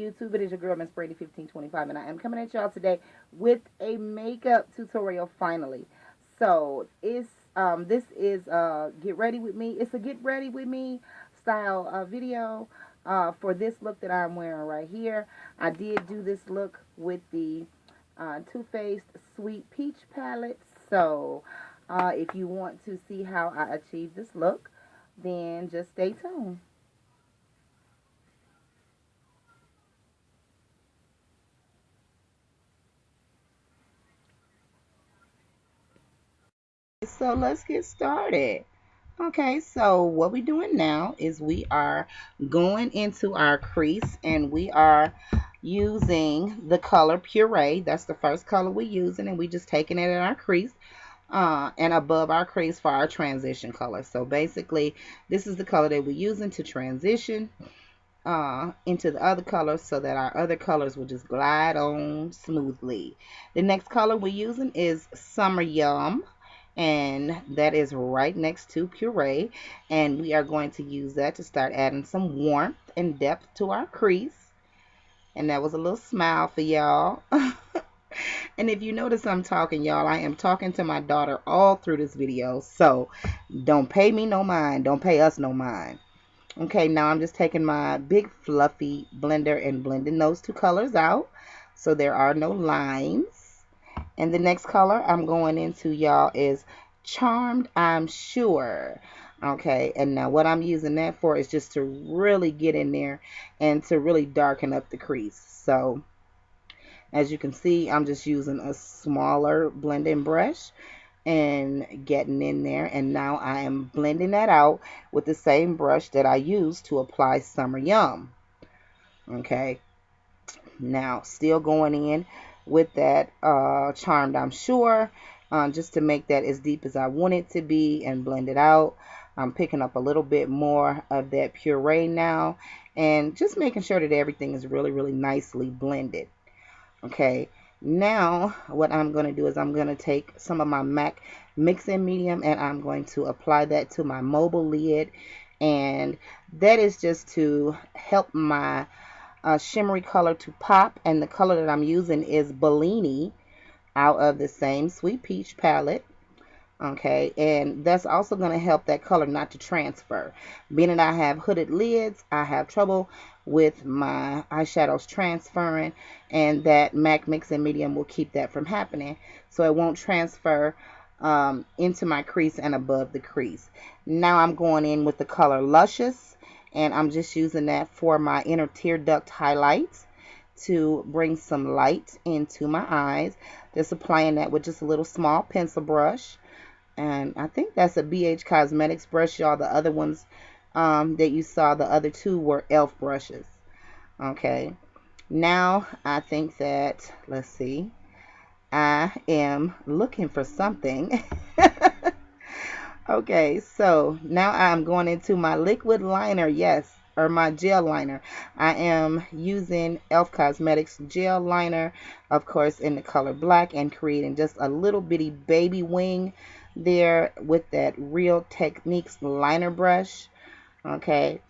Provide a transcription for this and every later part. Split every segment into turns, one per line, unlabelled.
YouTube? It is your girl, Miss Brandi1525, and I am coming at y'all today with a makeup tutorial finally. So, this is Get Ready With Me. It's a Get Ready With Me style video for this look that I'm wearing right here. I did do this look with the Too Faced Sweet Peach palette. So, if you want to see how I achieve this look, then just stay tuned. So let's get started. Okay, so what we're doing now is we are going into our crease, and we are using the color Puree. That's the first color we're using, and we just taking it in our crease and above our crease for our transition color. So basically, this is the color that we're using to transition into the other colors so that our other colors will just glide on smoothly. The next color we're using is Summer Yum, and that is right next to Puree, and we are going to use that to start adding some warmth and depth to our crease. And that was a little smile for y'all. And if you notice I'm talking, y'all, I am talking to my daughter all through this video, so don't pay me no mind, don't pay us no mind. Okay, now I'm just taking my big fluffy blender and blending those two colors out so there are no lines. And the next color I'm going into, y'all, is Charmed, I'm Sure. Okay, and now what I'm using that for is just to really get in there and to really darken up the crease. So as you can see, I'm just using a smaller blending brush and getting in there, and now I am blending that out with the same brush that I used to apply Summer Yum. Okay, now still going in with that Charmed, I'm Sure, just to make that as deep as I want it to be and blend it out. I'm picking up a little bit more of that Puree now and just making sure that everything is really nicely blended. Okay, now what I'm going to do is I'm going to take some of my MAC mixing medium and I'm going to apply that to my mobile lid, and that is just to help my shimmery color to pop. And the color that I'm using is Bellini out of the same Sweet Peach palette. Okay, and that's also going to help that color not to transfer. Being that I have hooded lids, I have trouble with my eyeshadows transferring, and that MAC mixing medium will keep that from happening, so it won't transfer into my crease and above the crease. Now I'm going in with the color Luscious, and I'm just using that for my inner tear duct highlights to bring some light into my eyes. Just applying that with just a little small pencil brush. And I think that's a BH Cosmetics brush, y'all. The other ones that you saw, the other two were e.l.f. brushes. Okay. Now, I think that, let's see, I am looking for something. Okay, so now I'm going into my liquid liner, yes, or my gel liner. I am using e.l.f. Cosmetics gel liner, of course, in the color black, and creating just a little bitty baby wing there with that Real Techniques liner brush. Okay,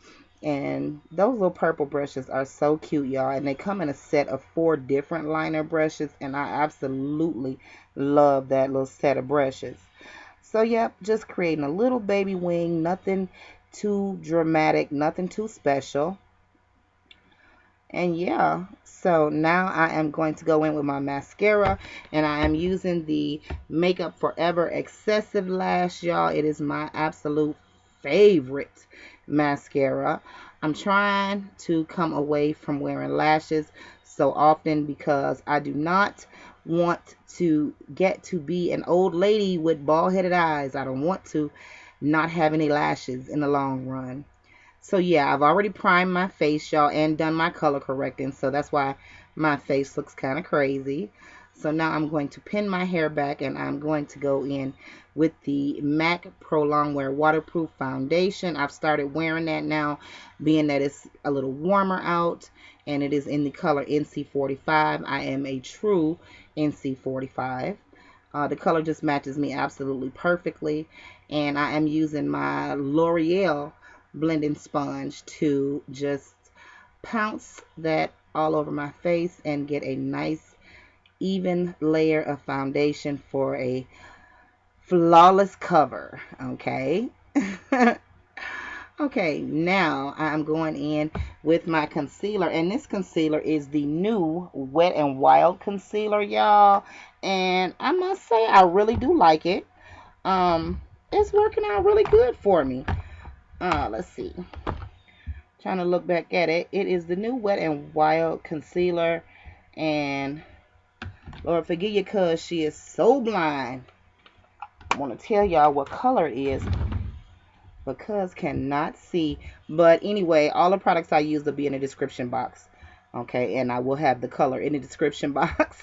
and those little purple brushes are so cute, y'all, and they come in a set of 4 different liner brushes, and I absolutely love that little set of brushes. So yep, just creating a little baby wing, nothing too dramatic, nothing too special. And yeah, so now I am going to go in with my mascara, and I am using the Makeup Forever Excessive Lash, y'all. It is my absolute favorite mascara. I'm trying to come away from wearing lashes so often because I do not want to get to be an old lady with bald-headed eyes. I don't want to not have any lashes in the long run. So yeah, I've already primed my face, y'all, and done my color correcting, so that's why my face looks kind of crazy. So now I'm going to pin my hair back, and I'm going to go in with the MAC Pro Longwear Waterproof Foundation. I've started wearing that now, being that it's a little warmer out, and it is in the color NC45. I am a true NC45. The color just matches me absolutely perfectly, and I am using my L'Oreal blending sponge to just pounce that all over my face and get a nice even layer of foundation for a flawless cover. Okay. Okay, now I'm going in with my concealer, and this concealer is the new Wet n Wild concealer, y'all, and I must say I really do like it. It's working out really good for me. Let's see, trying to look back at it. It is the new Wet n Wild concealer, and Lord forgive you, cuz she is so blind. I want to tell y'all what color it is because cannot see. But anyway, all the products I use will be in the description box. Okay, and I will have the color in the description box.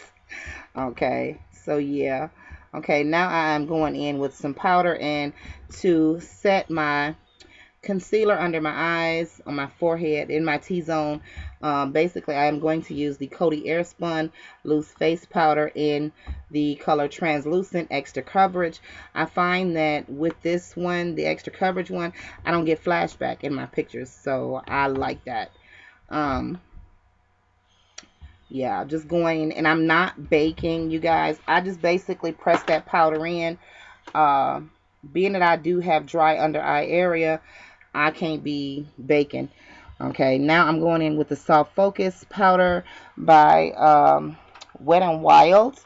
Okay, so yeah. Okay, now I'm going in with some powder and to set my concealer under my eyes, on my forehead, in my T-zone. Basically, I am going to use the Coty AirSpun Loose Face Powder in the color Translucent Extra Coverage. I find that with this one, the extra coverage one, I don't get flashback in my pictures, so I like that. Yeah, just going, and I'm not baking, you guys. I just basically press that powder in. Being that I do have dry under eye area, I can't be baking. Okay, now I'm going in with the Soft Focus powder by Wet n Wild.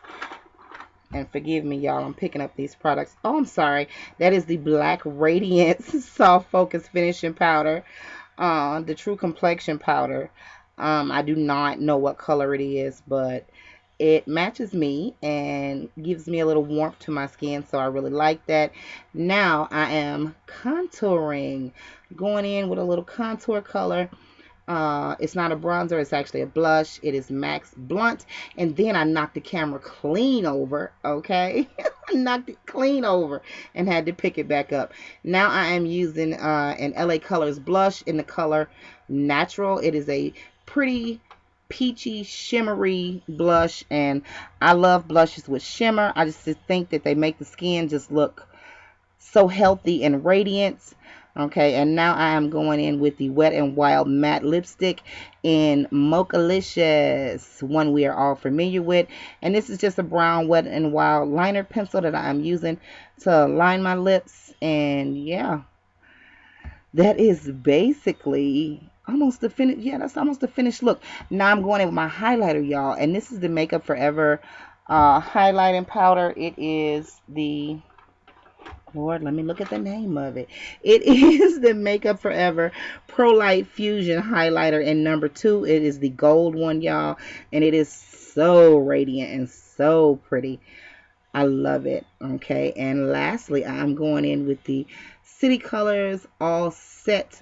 And forgive me, y'all, I'm picking up these products. Oh, I'm sorry. That is the Black Radiance Soft Focus Finishing Powder. The True Complexion powder. I do not know what color it is, but it matches me and gives me a little warmth to my skin, so I really like that. Now I am contouring, going in with a little contour color. It's not a bronzer, it's actually a blush. It is Max Blunt, and then I knocked the camera clean over, okay? I knocked it clean over and had to pick it back up. Now I am using an LA Colors blush in the color Natural. It is a pretty peachy shimmery blush, and I love blushes with shimmer. I just think that they make the skin just look so healthy and radiant. Okay, and now I am going in with the Wet n Wild matte lipstick in Mochalicious, one we are all familiar with. And this is just a brown Wet n Wild liner pencil that I am using to line my lips. And yeah, that is basically almost the finish. Yeah, that's almost the finished look. Now I'm going in with my highlighter, y'all, and this is the Makeup Forever highlighting powder. It is the, Lord, let me look at the name of it. It is the Makeup Forever Pro Light Fusion highlighter in number 2. It is the gold one, y'all, and it is so radiant and so pretty. I love it. Okay, and lastly, I'm going in with the City Colors All Set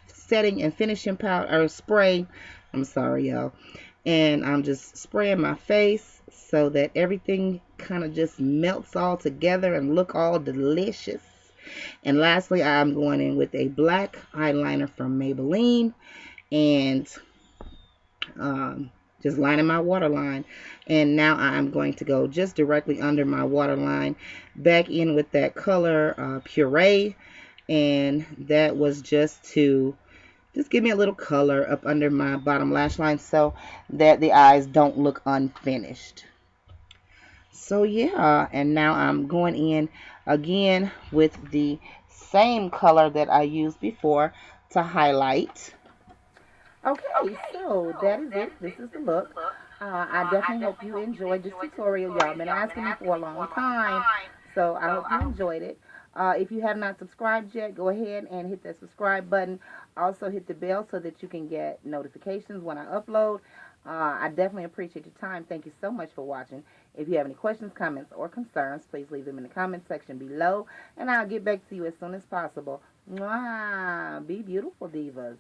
setting and finishing powder or spray. I'm sorry, y'all. And I'm just spraying my face so that everything kind of just melts all together and look all delicious. And lastly, I'm going in with a black eyeliner from Maybelline and just lining my waterline. And now I'm going to go just directly under my waterline, back in with that color Puree, and that was just to give me a little color up under my bottom lash line so that the eyes don't look unfinished. So yeah, and now I'm going in again with the same color that I used before to highlight. Okay, so that is it. This is the look. I definitely hope you enjoyed this tutorial. Y'all been asking me for a long time, so I hope you enjoyed it. If you have not subscribed yet, go ahead and hit that subscribe button. Also hit the bell so that you can get notifications when I upload. I definitely appreciate your time. Thank you so much for watching. If you have any questions, comments, or concerns, please leave them in the comment section below, and I'll get back to you as soon as possible. Mwah! Be beautiful, divas.